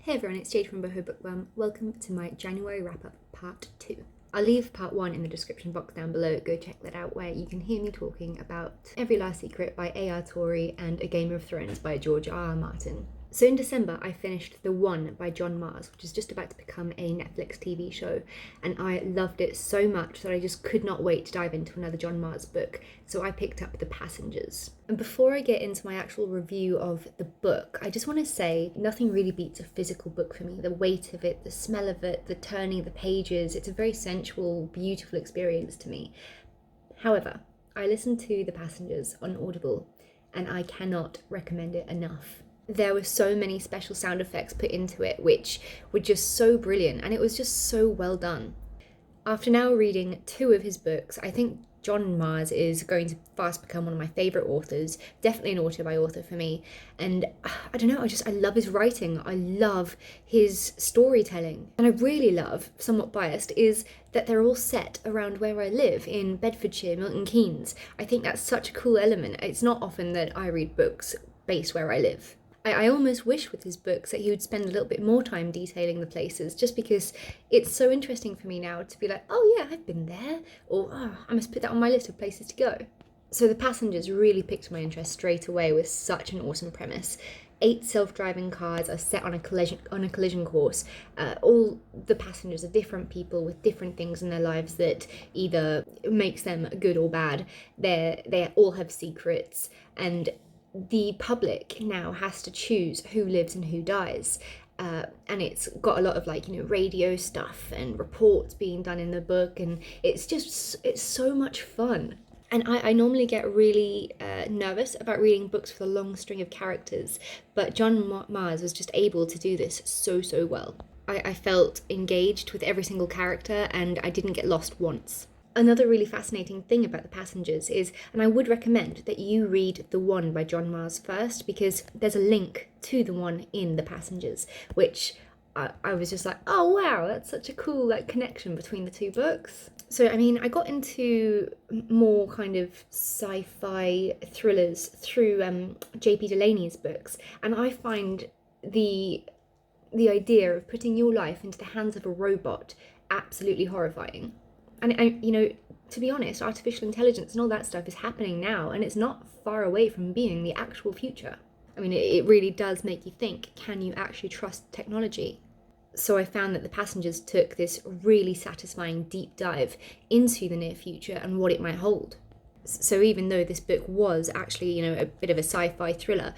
Hey everyone, it's Jade from Boho Bookworm. Welcome to my January wrap-up part 2. I'll leave part 1 in the description box down below, go check that out, where you can hear me talking about Every Last Secret by A.R. Torrey and A Game of Thrones by George R.R. Martin. So in December I finished The One by John Mars, which is just about to become a Netflix TV show, and I loved it so much that I just could not wait to dive into another John Mars book, so I picked up The Passengers. And before I get into my actual review of the book, I just want to say nothing really beats a physical book for me. The weight of it, the smell of it, the turning of the pages, it's a very sensual, beautiful experience to me. However, I listened to The Passengers on Audible and I cannot recommend it enough. There were so many special sound effects put into it which were just so brilliant, and it was just so well done. After now reading 2 of his books, I think John Mars is going to fast become one of my favourite authors, definitely an author by author for me, and I don't know, I love his writing, I love his storytelling, and I really love, somewhat biased, is that they're all set around where I live in Bedfordshire, Milton Keynes. I think that's such a cool element. It's not often that I read books based where I live. I almost wish with his books that he would spend a little bit more time detailing the places, just because it's so interesting for me now to be like, oh yeah, I've been there, or oh, I must put that on my list of places to go. So The Passengers really piqued my interest straight away with such an awesome premise. 8 self-driving cars are set on a collision course. All the passengers are different people with different things in their lives that either makes them good or bad. They all have secrets, and the public now has to choose who lives and who dies. And it's got a lot of radio stuff and reports being done in the book, and it's so much fun. And I normally get really nervous about reading books with a long string of characters, but John Mars was just able to do this so well. I felt engaged with every single character, and I didn't get lost once. Another really fascinating thing about The Passengers is, and I would recommend that you read The One by John Mars first, because there's a link to The One in The Passengers, which I was just like, oh wow, that's such a cool connection between the 2 books. So I got into more kind of sci-fi thrillers through J.P. Delaney's books, and I find the idea of putting your life into the hands of a robot absolutely horrifying. And to be honest, artificial intelligence and all that stuff is happening now, and it's not far away from being the actual future. It really does make you think, can you actually trust technology? So I found that The Passengers took this really satisfying deep dive into the near future and what it might hold. So even though this book was actually, a bit of a sci-fi thriller,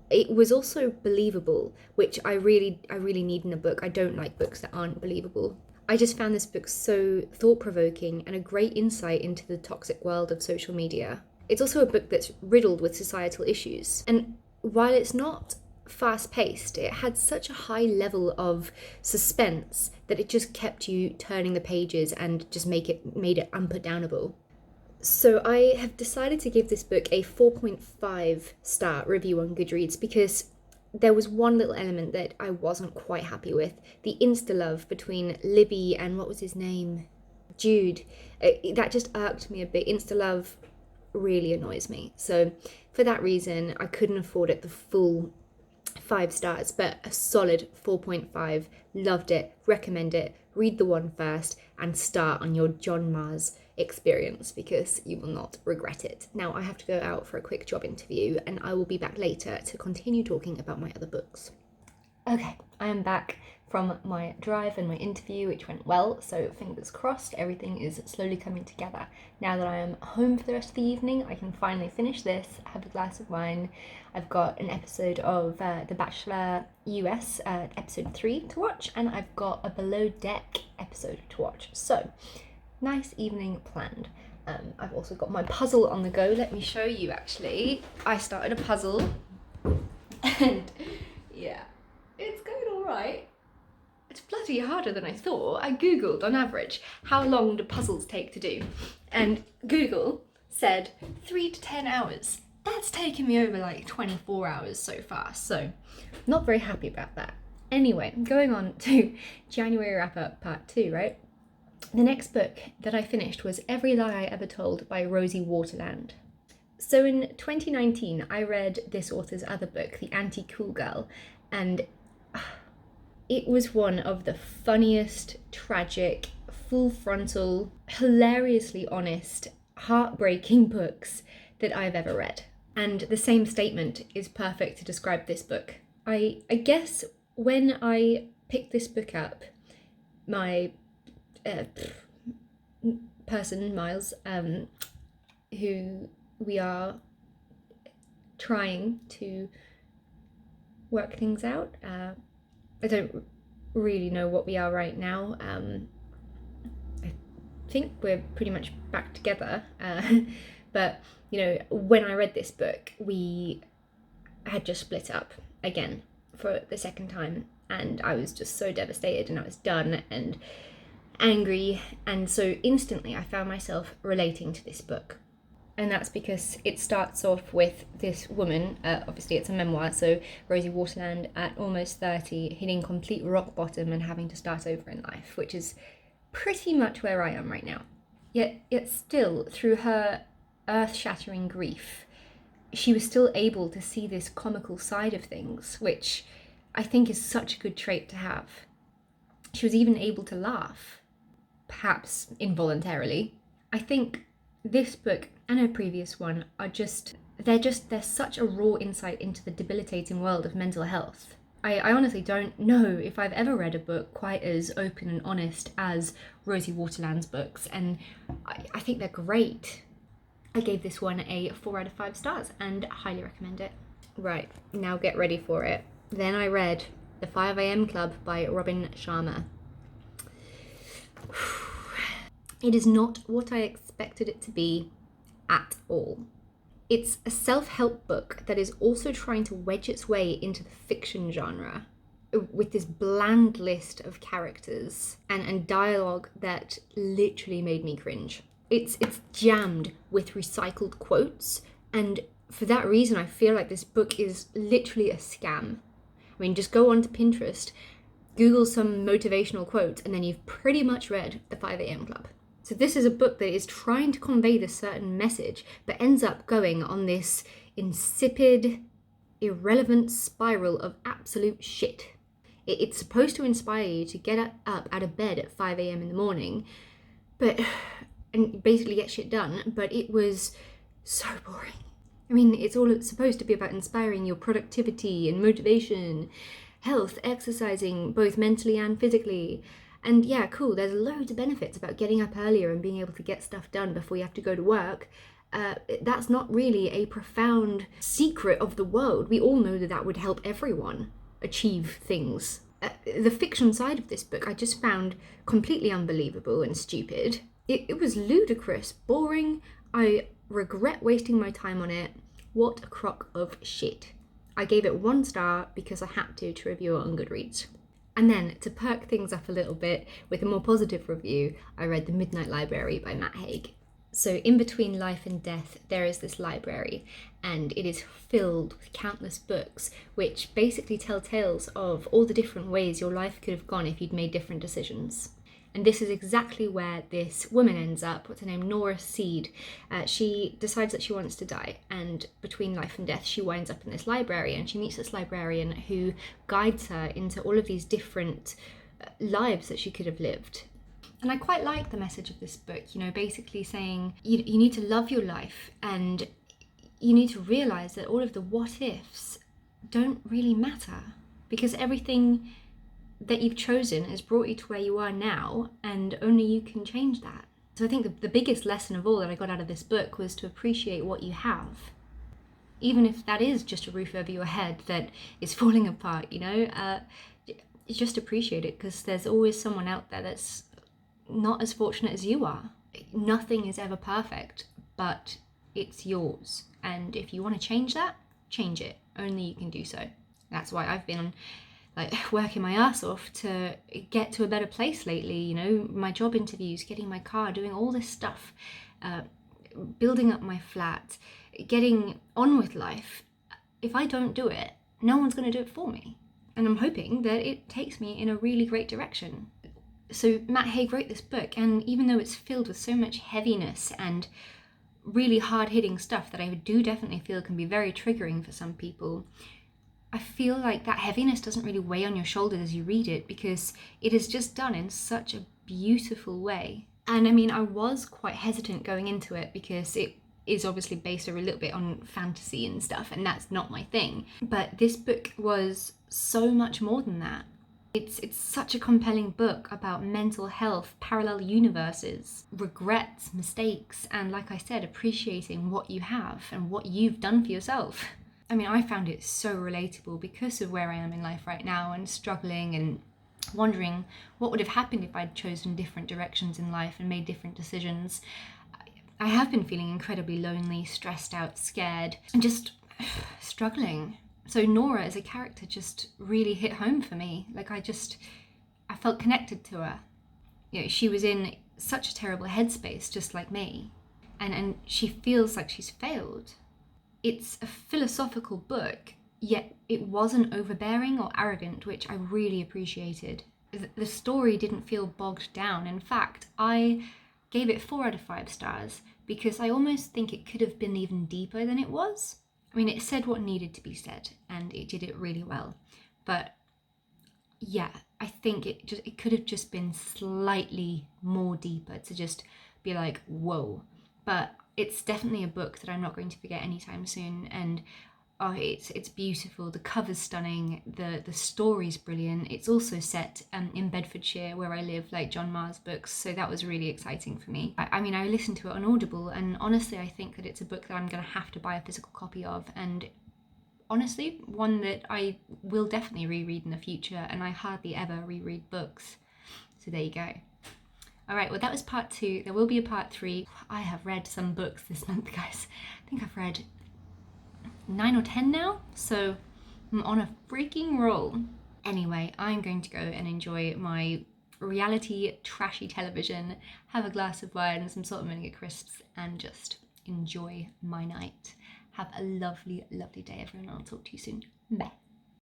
it was also believable, which I really need in a book. I don't like books that aren't believable. I just found this book so thought-provoking and a great insight into the toxic world of social media. It's also a book that's riddled with societal issues, and while it's not fast-paced, it had such a high level of suspense that it just kept you turning the pages and just made it unputdownable. So I have decided to give this book a 4.5 star review on Goodreads, because there was one little element that I wasn't quite happy with. The insta-love between Libby and what was his name? Jude. That just irked me a bit. Insta-love really annoys me. So for that reason, I couldn't afford it the full 5 stars, but a solid 4.5. Loved it, recommend it, read The One first, and start on your John Mars experience, because you will not regret it. Now I have to go out for a quick job interview, and I will be back later to continue talking about my other books. Okay, I am back from my drive and my interview, which went well, so fingers crossed everything is slowly coming together. Now that I am home for the rest of the evening, I can finally finish this, have a glass of wine. I've got an episode of The Bachelor US, episode 3 to watch, and I've got a Below Deck episode to watch. So, nice evening planned. I've also got my puzzle on the go. Let me show you, actually. I started a puzzle, and yeah, it's going all right. It's bloody harder than I thought. I googled, on average, how long do puzzles take to do? And Google said 3 to 10 hours. That's taken me over 24 hours so far, so not very happy about that. Anyway, going on to January wrap-up part 2, right? The next book that I finished was Every Lie I Ever Told by Rosie Waterland. So in 2019, I read this author's other book, The Anti-Cool Girl, and It was one of the funniest, tragic, full frontal, hilariously honest, heartbreaking books that I've ever read. And the same statement is perfect to describe this book. I guess when I picked this book up, my person, Miles, who we are trying to work things out. I don't really know what we are right now. I think we're pretty much back together. But, you know, when I read this book, we had just split up again for the second time. And I was just so devastated, and I was done and angry. And so instantly I found myself relating to this book. And that's because it starts off with this woman, obviously it's a memoir, so Rosie Waterland at almost 30, hitting complete rock bottom and having to start over in life, which is pretty much where I am right now. Yet still, through her earth-shattering grief, she was still able to see this comical side of things, which I think is such a good trait to have. She was even able to laugh, perhaps involuntarily. I think this book and her previous one are they're such a raw insight into the debilitating world of mental health. I honestly don't know if I've ever read a book quite as open and honest as Rosie Waterland's books, and I think they're great. I gave this one a 4 out of 5 stars and highly recommend it. Right, now get ready for it. Then I read The 5 a.m. Club by Robin Sharma. It is not what I expected it to be at all. It's a self-help book that is also trying to wedge its way into the fiction genre with this bland list of characters and dialogue that literally made me cringe. It's jammed with recycled quotes, and for that reason I feel like this book is literally a scam. I mean, just go onto Pinterest, Google some motivational quotes, and then you've pretty much read The 5 a.m. Club. So this is a book that is trying to convey this certain message, but ends up going on this insipid, irrelevant spiral of absolute shit. It's supposed to inspire you to get up out of bed at 5 a.m. in the morning, and basically get shit done, but it was so boring. I mean, it's supposed to be about inspiring your productivity and motivation, health, exercising, both mentally and physically. And yeah, cool, there's loads of benefits about getting up earlier and being able to get stuff done before you have to go to work. That's not really a profound secret of the world. We all know that would help everyone achieve things. The fiction side of this book I just found completely unbelievable and stupid. It was ludicrous, boring. I regret wasting my time on it. What a crock of shit. I gave it 1 star because I had to review it on Goodreads. And then, to perk things up a little bit with a more positive review, I read The Midnight Library by Haig. So in between life and death, there is this library, and it is filled with countless books, which basically tell tales of all the different ways your life could have gone if you'd made different decisions. And this is exactly where this woman ends up. What's her name? Nora Seed. She decides that she wants to die, and between life and death she winds up in this library, and she meets this librarian who guides her into all of these different lives that she could have lived. And I quite like the message of this book, you know, basically saying you need to love your life, and you need to realise that all of the what ifs don't really matter, because everything that you've chosen has brought you to where you are now, and only you can change that. So I think the biggest lesson of all that I got out of this book was to appreciate what you have, even if that is just a roof over your head that is falling apart, you know. Just appreciate it, because there's always someone out there that's not as fortunate as you are. Nothing is ever perfect, but it's yours, and if you want to change that, change it. Only you can do so. That's why I've been working my ass off to get to a better place lately, you know, my job interviews, getting my car, doing all this stuff, building up my flat, getting on with life. If I don't do it, no one's going to do it for me. And I'm hoping that it takes me in a really great direction. So Haig wrote this book, and even though it's filled with so much heaviness and really hard-hitting stuff that I do definitely feel can be very triggering for some people, I feel like that heaviness doesn't really weigh on your shoulders as you read it, because it is just done in such a beautiful way. And I mean, I was quite hesitant going into it because it is obviously based a little bit on fantasy and stuff, and that's not my thing. But this book was so much more than that. It's such a compelling book about mental health, parallel universes, regrets, mistakes, and like I said, appreciating what you have and what you've done for yourself. I mean, I found it so relatable because of where I am in life right now and struggling and wondering what would have happened if I'd chosen different directions in life and made different decisions. I have been feeling incredibly lonely, stressed out, scared, and just struggling. So Nora as a character just really hit home for me. Like I felt connected to her. You know, she was in such a terrible headspace, just like me. And she feels like she's failed. It's a philosophical book, yet it wasn't overbearing or arrogant, which I really appreciated. The story didn't feel bogged down. In fact, I gave it 4 out of 5 stars because I almost think it could have been even deeper than it was. I mean, it said what needed to be said and it did it really well. But yeah, I think it could have just been slightly more deeper to just be like, whoa. But it's definitely a book that I'm not going to forget anytime soon, and oh, it's beautiful. The cover's stunning. The story's brilliant. It's also set in Bedfordshire, where I live, like John Marr's books. So that was really exciting for me. I mean, I listened to it on Audible, and honestly, I think that it's a book that I'm going to have to buy a physical copy of. And honestly, one that I will definitely reread in the future. And I hardly ever reread books. So there you go. All right, well, that was part 2. There will be a part 3. I have read some books this month, guys. I think I've read 9 or 10 now, so I'm on a freaking roll. Anyway, I'm going to go and enjoy my reality trashy television, have a glass of wine and some salt and vinegar crisps, and just enjoy my night. Have a lovely, lovely day, everyone. I'll talk to you soon. Bye.